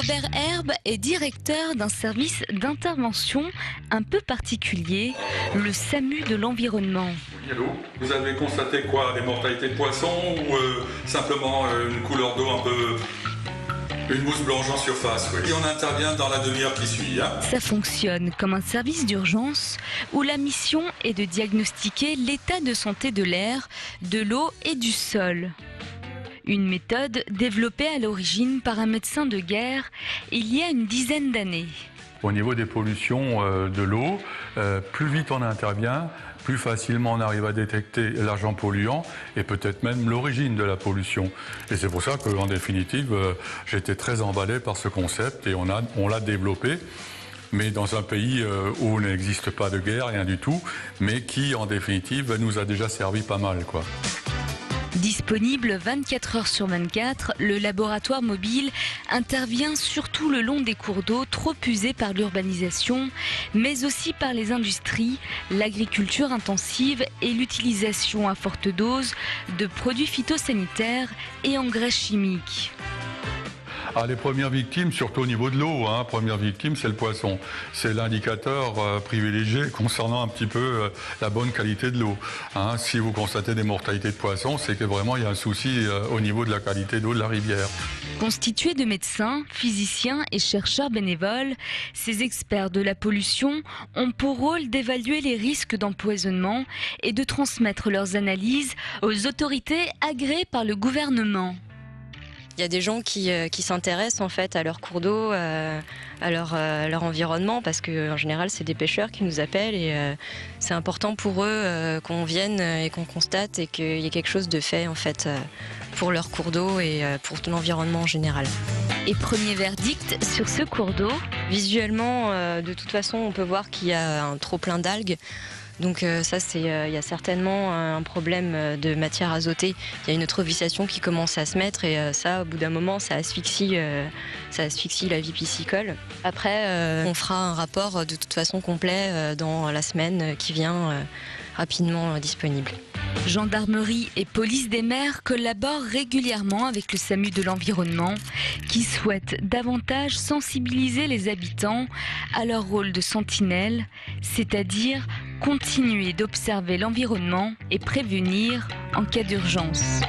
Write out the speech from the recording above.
Robert Herbe est directeur d'un service d'intervention un peu particulier, le SAMU de l'environnement. Allô, vous avez constaté quoi? Des mortalités de poissons ou simplement une couleur d'eau un peu... une mousse blanche en surface, oui. Et on intervient dans la demi-heure qui suit. Ça fonctionne comme un service d'urgence où la mission est de diagnostiquer l'état de santé de l'air, de l'eau et du sol. Une méthode développée à l'origine par un médecin de guerre il y a une dizaine d'années. Au niveau des pollutions de l'eau, plus vite on intervient, plus facilement on arrive à détecter l'agent polluant et peut-être même l'origine de la pollution. Et c'est pour ça qu'en définitive, j'étais très emballé par ce concept et on l'a développé. Mais dans un pays où il n'existe pas de guerre, rien du tout, mais qui en définitive nous a déjà servi pas mal, quoi. Disponible 24 heures sur 24, le laboratoire mobile intervient surtout le long des cours d'eau trop usés par l'urbanisation, mais aussi par les industries, l'agriculture intensive et l'utilisation à forte dose de produits phytosanitaires et engrais chimiques. Ah, les premières victimes, surtout au niveau de l'eau, première victime, c'est le poisson. C'est l'indicateur privilégié concernant un petit peu la bonne qualité de l'eau. Si vous constatez des mortalités de poissons, c'est que vraiment il y a un souci au niveau de la qualité d'eau de la rivière. Constitués de médecins, physiciens et chercheurs bénévoles, ces experts de la pollution ont pour rôle d'évaluer les risques d'empoisonnement et de transmettre leurs analyses aux autorités agréées par le gouvernement. Il y a des gens qui s'intéressent en fait à leur cours d'eau, à leur environnement, parce qu'en général c'est des pêcheurs qui nous appellent et c'est important pour eux qu'on vienne et qu'on constate et qu'il y ait quelque chose de fait en fait pour leur cours d'eau et pour l'environnement en général. Et premier verdict sur ce cours d'eau. Visuellement, de toute façon, on peut voir qu'il y a un trop plein d'algues. Donc ça, il y a certainement un problème de matière azotée. Il y a une eutrophisation qui commence à se mettre et ça, au bout d'un moment, ça asphyxie la vie piscicole. Après, on fera un rapport de toute façon complet dans la semaine qui vient, rapidement disponible. Gendarmerie et police des mers collaborent régulièrement avec le SAMU de l'environnement qui souhaite davantage sensibiliser les habitants à leur rôle de sentinelle, c'est-à-dire continuer d'observer l'environnement et prévenir en cas d'urgence.